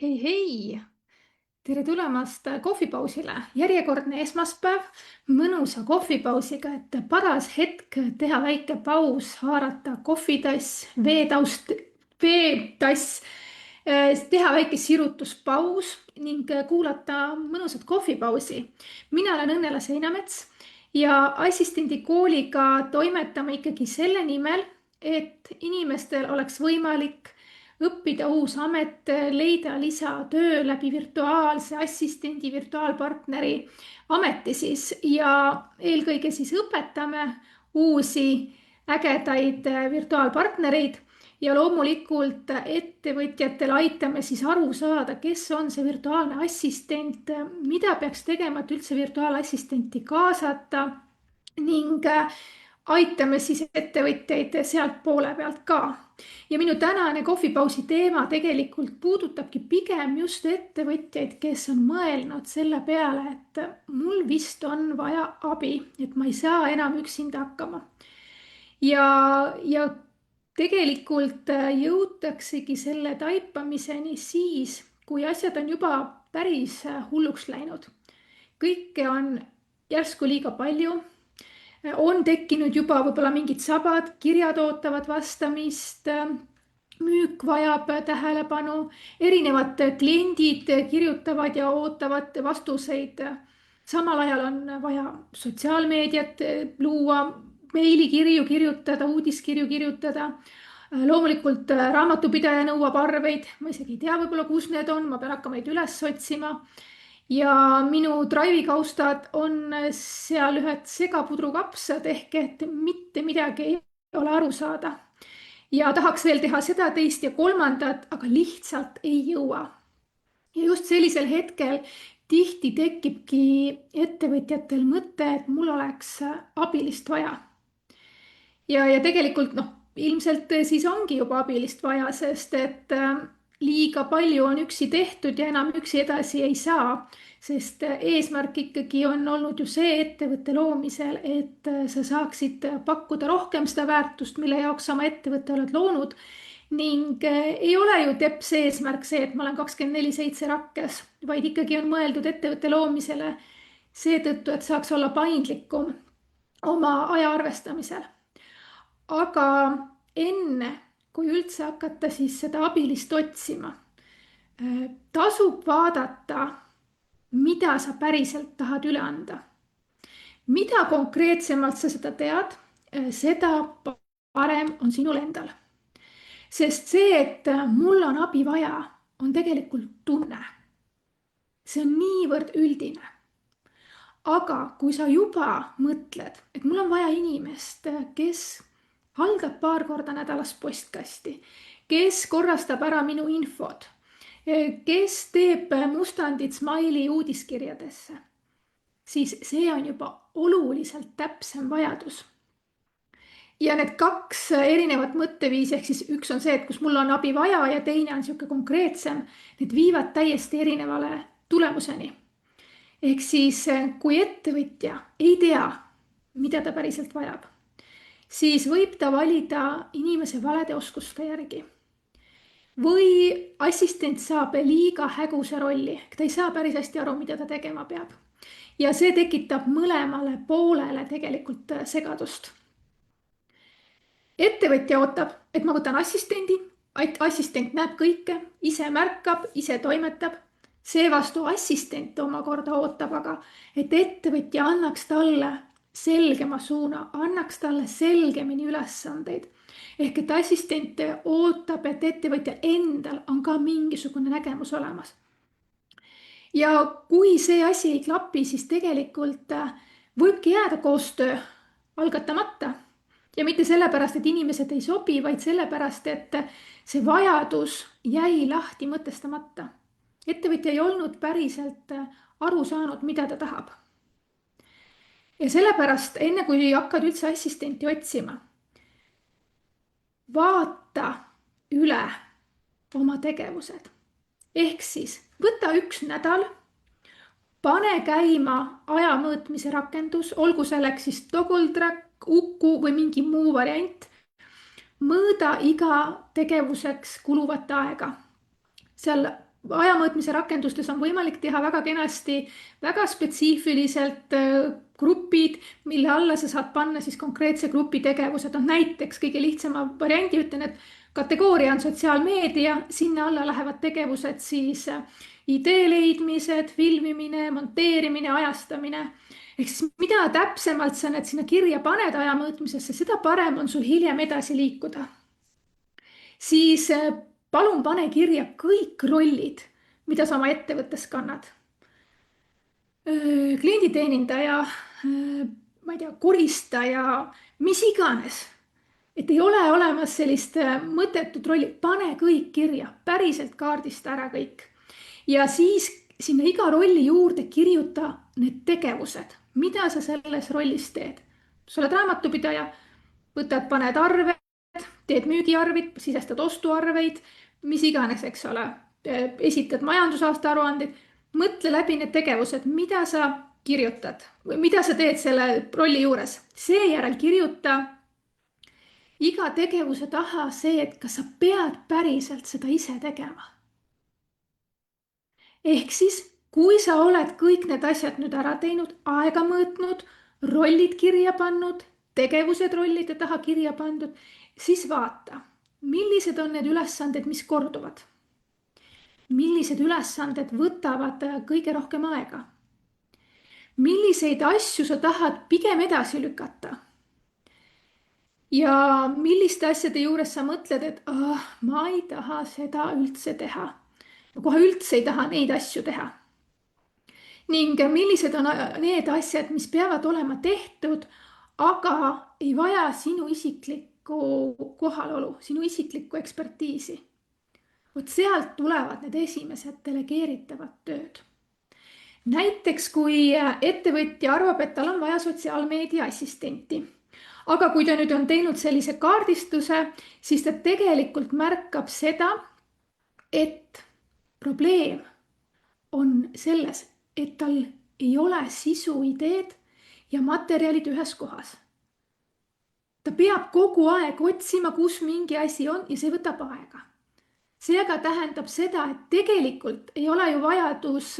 Hei, hei! Tere tulemast kohvipausile. Järjekordne esmaspäev mõnusa kohvipausiga, et paras hetk teha väike paus, haarata kohvitass, veetass, teha väike sirutuspaus ning kuulata mõnusat kohvipausi. Mina olen Õnnela Seinamets ja assistendi kooliga toimetame ikkagi selle nimel, et inimestel oleks võimalik õppida uus amet, leida lisatöö läbi virtuaalse assistendi, virtuaalpartneri ameti siis ja eelkõige siis õpetame uusi ägedaid virtuaalpartnereid ja loomulikult ettevõtjatel aitame siis aru saada, kes on see virtuaalne assistent, mida peaks tegema, et üldse virtuaalassistenti kaasata ning aitame siis ettevõtjaid sealt poole pealt ka. Ja minu tänane kohvipausi teema tegelikult puudutabki pigem just ettevõtjaid, kes on mõelnud selle peale, et mul vist on vaja abi, et ma ei saa enam üksinda hakkama. Ja tegelikult jõutaksegi selle taipamiseni siis, kui asjad on juba päris hulluks läinud. Kõike on järsku liiga palju. On tekkinud juba võib-olla mingid sabad, kirjad ootavad vastamist, müük vajab tähelepanu, erinevad kliendid kirjutavad ja ootavad vastuseid. Samal ajal on vaja sotsiaalmeediat luua, meilikirju kirjutada, uudiskirju kirjutada. Loomulikult raamatupidaja nõuab arveid, ma isegi ei tea võib-olla, kus need on, ma pean hakkama neid üles otsima. Ja minu Drive'i-kaustad on seal ühed segapudrukapsad ehk et mitte midagi ei ole aru saada. Ja tahaks veel teha seda, teist ja kolmandat, aga lihtsalt ei jõua. Ja just sellisel hetkel tihti tekibki ettevõtjatel mõte, et mul oleks abilist vaja. Ja tegelikult ilmselt siis ongi juba abilist vaja, sest et liiga palju on üksi tehtud ja enam üksi edasi ei saa, sest eesmärk ikkagi on olnud ju see ettevõtte loomisel, et sa saaksid pakkuda rohkem seda väärtust, mille jaoks sa oma ettevõtte oled loonud. Ning ei ole ju teps eesmärk see, et ma olen 24/7 rakkes, vaid ikkagi on mõeldud ettevõtte loomisele seetõttu, et saaks olla paindlikum oma aja arvestamisel. Aga enne, kui üldse hakata siis seda abilist otsima, tasub vaadata, mida sa päriselt tahad üle anda. Mida konkreetsemalt sa seda tead, seda parem on sinul endal. Sest see, et mul on abi vaja, on tegelikult tunne. See on niivõrd üldine. Aga kui sa juba mõtled, et mul on vaja inimest, kes haldab paar korda nädalas postkasti, kes korrastab ära minu infod, kes teeb mustandid Smiley uudiskirjadesse, siis see on juba oluliselt täpsem vajadus. Ja need kaks erinevat mõtteviisi, ehk siis üks on see, et kus mul on abi vaja ja teine on sihuke konkreetsem, need viivad täiesti erinevale tulemuseni. Ehk siis kui ettevõtja ei tea, mida ta päriselt vajab, siis võib ta valida inimese valede oskuste järgi. Või assistent saab liiga häguse rolli, ta ei saa päris hästi aru, mida ta tegema peab. Ja see tekitab mõlemale poolele tegelikult segadust. Ettevõtja ootab, et ma võtan assistendi, assistent näeb kõike, ise märkab, ise toimetab. Seevastu assistent omakorda ootab aga, et ettevõtja annaks talle selgema suuna, annaks talle selgemini ülesandeid. Ehk et assistent ootab, et ettevõtjal endal on ka mingisugune nägemus olemas. Ja kui see asi ei klapi, siis tegelikult võibki jääda koostöö algatamata. Ja mitte sellepärast, et inimesed ei sobi, vaid sellepärast, et see vajadus jäi lahti mõtestamata. Ettevõtja ei olnud päriselt aru saanud, mida ta tahab. Ja sellepärast, enne kui hakkad üldse assistenti otsima, vaata üle oma tegevused. Ehk siis võta üks nädal, pane käima aja mõõtmise rakendus, olgu selleks siis Toggletrack, Uku või mingi muu variant. Mõõda iga tegevuseks kuluvat aega. Seal ajamõõtmise rakendustes on võimalik teha väga kenasti, väga spetsiifiliselt grupid, mille alla sa saad panna siis konkreetse grupi tegevused. Näiteks kõige lihtsama variandi ütlen, et kategooria on sotsiaalmeedia, sinna alla lähevad tegevused siis idee leidmised, filmimine, monteerimine, ajastamine. Ehk siis mida täpsemalt sa need sinna kirja paned ajamõõtmisesse, seda parem on sul hiljem edasi liikuda. Siis palun pane kirja kõik rollid, mida sa oma ettevõttes kannad. Klienditeenindaja, ma ei tea, koristaja, mis iganes. Et ei ole olemas sellist mõttetut rolli, pane kõik kirja, päriselt kaardista ära kõik. Ja siis sinna iga rolli juurde kirjuta need tegevused, mida sa selles rollis teed. Sa oled raamatupidaja, paned arve, teed müügiarvid, sisestad ostuarveid, mis iganes, eks ole, esitad majandusaasta aruandeid, mõtle läbi need tegevused, mida sa kirjutad või mida sa teed selle rolli juures. Seejärel kirjuta iga tegevuse taha see, et kas sa pead päriselt seda ise tegema. Ehk siis, kui sa oled kõik need asjad nüüd ära teinud, aega mõõtnud, rollid kirja pannud, tegevused rollide taha kirja pandud, siis vaata, millised on need ülesanded, mis korduvad. Millised ülesanded võtavad kõige rohkem aega. Milliseid asju sa tahad pigem edasi lükata. Ja milliste asjade juures sa mõtled, et ma ei taha seda üldse teha. Ma kohe üldse ei taha neid asju teha. Ning millised on need asjad, mis peavad olema tehtud, aga ei vaja sinu isiklikku kohalolu, sinu isiklikku ekspertiisi. Vot sealt tulevad need esimesed delegeeritavad tööd. Näiteks kui ettevõtja arvab, et tal on vaja sotsiaalmeedia assistenti. Aga kui ta nüüd on teinud sellise kaardistuse, siis ta tegelikult märkab seda, et probleem on selles, et tal ei ole sisuideed ja materjalid ühes kohas. Ta peab kogu aeg otsima, kus mingi asi on ja see võtab aega. See aga tähendab seda, et tegelikult ei ole ju vajadus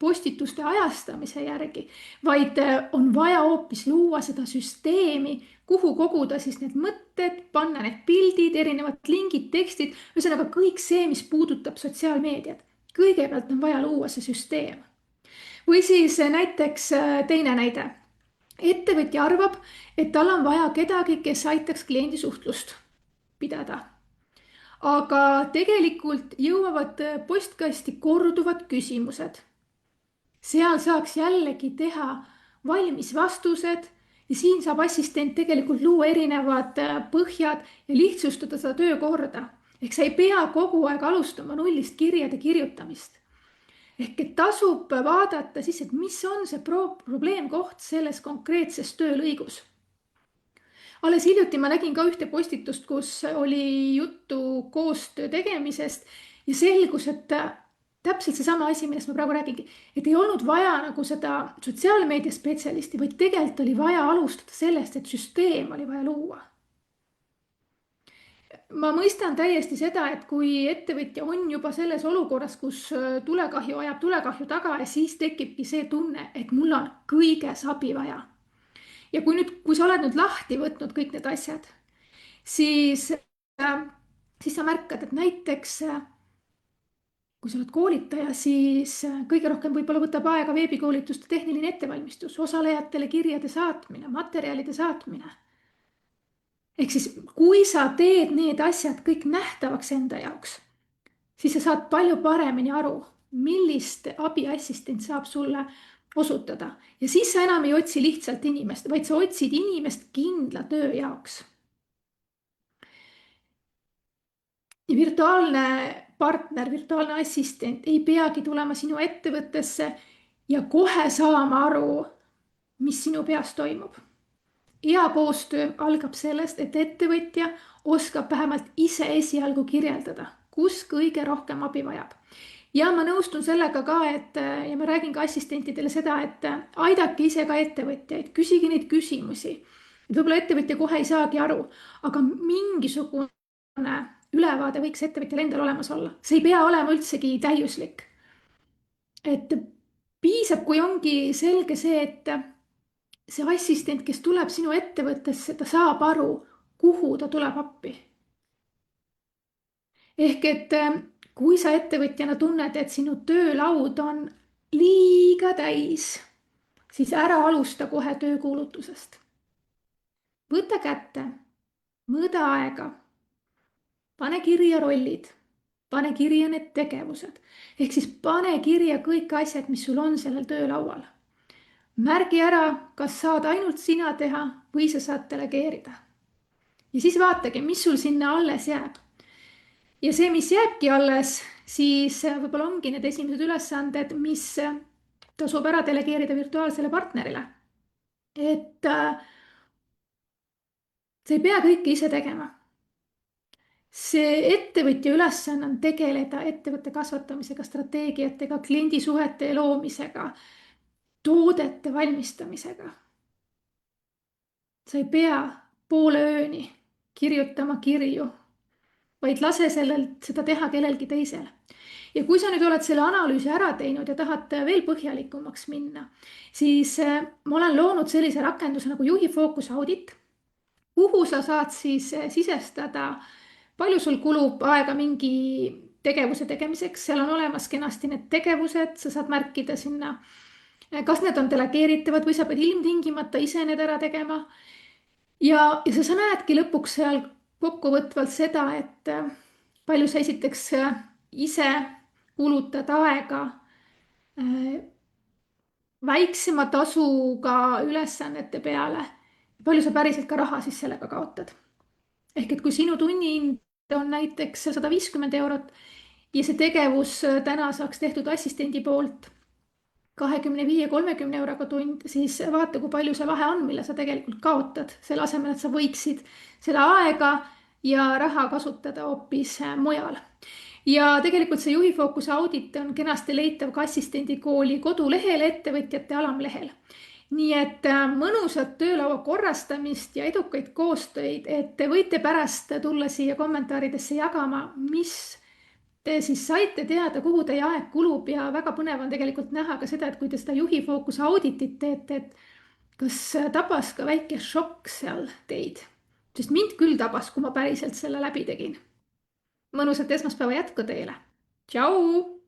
postituste ajastamise järgi, vaid on vaja hoopis luua seda süsteemi, kuhu koguda siis need mõtted, panna need pildid, erinevad lingid, tekstid, ühesõnaga kõik see, mis puudutab sotsiaalmeediat. Kõigepealt on vaja luua see süsteem. Või siis näiteks teine näide. Ettevõtja arvab, et tal on vaja kedagi, kes aitaks kliendisuhtlust pidada. Aga tegelikult jõuavad postkasti korduvad küsimused. Seal saaks jällegi teha valmis vastused ja siin saab assistent tegelikult luua erinevad põhjad ja lihtsustada seda töökorda. Ehk sa ei pea kogu aeg alustama nullist kirjade kirjutamist. Ehk et tasub vaadata siis, et mis on see probleemkoht selles konkreetses töölõigus. Alles hiljuti ma nägin ka ühte postitust, kus oli juttu koostöö tegemisest ja selgus, et täpselt seesama asi, millest ma praegu räägingi, et ei olnud vaja nagu seda sotsiaalmeedia spetsialisti, vaid tegelikult oli vaja alustada sellest, et süsteem oli vaja luua. Ma mõistan täiesti seda, et kui ettevõtja on juba selles olukorras, kus tulekahju ajab tulekahju taga ja siis tekibki see tunne, et mul on kõiges abi vaja. Ja kui sa oled nüüd lahti võtnud kõik need asjad, siis sa märkad, et näiteks kui sa oled koolitaja, siis kõige rohkem võib-olla võtab aega veebikoolituste tehniline ettevalmistus, osalejatele kirjade saatmine, materjalide saatmine. Ehk siis, kui sa teed need asjad kõik nähtavaks enda jaoks, siis sa saad palju paremini aru, millist abiassistent saab sulle osutada. Ja siis sa enam ei otsi lihtsalt inimest, vaid sa otsid inimest kindla töö jaoks. Ja virtuaalne partner, virtuaalne assistent ei peagi tulema sinu ettevõttesse ja kohe saama aru, mis sinu peas toimub. Hea koostöö algab sellest, et ettevõtja oskab vähemalt ise esialgu kirjeldada, kus kõige rohkem abi vajab. Ja ma nõustun sellega ka, ja ma räägin ka assistentidele seda, et aidake ise ka ettevõtjaid, küsige neid küsimusi. Võib-olla ettevõtja kohe ei saagi aru, aga mingisugune ülevaade võiks ettevõtjal endal olemas olla, see ei pea olema üldsegi täiuslik. et piisab, kui ongi selge see, et see assistent, kes tuleb sinu ettevõttesse, ta saab aru, kuhu ta tuleb appi. ehk et kui sa ettevõtjana tunned, et sinu töölaud on liiga täis, siis ära alusta kohe töökuulutusest. võta kätte, mõõda aega, pane kirja rollid, pane kirja need tegevused, ehk siis pane kirja kõik asjad, mis sul on sellel töölaual. märgi ära, kas saad ainult sina teha või sa saad delegeerida. ja siis vaatagi, mis sul sinna alles jääb. ja see, mis jääbki alles, siis võib-olla ongi need esimesed ülesanded, mis tasub ära delegeerida virtuaalsele partnerile. et sa ei pea kõike ise tegema. see ettevõtja ülesanne on tegeleda ettevõtte kasvatamisega, strateegiatega, kliendisuhete loomisega, toodete valmistamisega. sa ei pea poole ööni kirjutama kirju, vaid lase seda teha kellelgi teisel. ja kui sa nüüd oled selle analüüsi ära teinud ja tahad veel põhjalikumaks minna, siis ma olen loonud sellise rakenduse nagu juhi fookusaudit, kuhu sa saad siis sisestada, palju sul kulub aega mingi tegevuse tegemiseks, seal on olemas kenasti need tegevused, sa saad märkida sinna, kas need on delegeeritavad või sa pead ilmtingimata ise need ära tegema. ja sa näedki lõpuks seal kokkuvõtvalt seda, et palju sa esiteks ise kulutad aega väiksema tasuga ülesannete peale, palju sa päriselt ka raha siis sellega kaotad. ehk et kui sinu tunnihind on näiteks 150 eurot ja see tegevus täna saaks tehtud assistendi poolt 25-30 euroga tund, siis vaata, kui palju see vahe on, mille sa tegelikult kaotad, selle asemel, et sa võiksid seda aega ja raha kasutada hoopis mujal. ja tegelikult see juhi fookuse audit on kenasti leitav ka assistendikooli kodulehel, ettevõtjate alamlehel. nii et mõnusat töölaua korrastamist ja edukaid koostöid, et te võite pärast tulla siia kommentaaridesse jagama, mis te siis saite teada, kuhu teie aeg kulub, ja väga põnev on tegelikult näha ka seda, et kui te seda juhi fookuse auditit teete, et kas tabas ka väike šokk seal teid, sest mind küll tabas, kui ma päriselt selle läbi tegin. mõnusat esmaspäeva jätku teile. Tšau.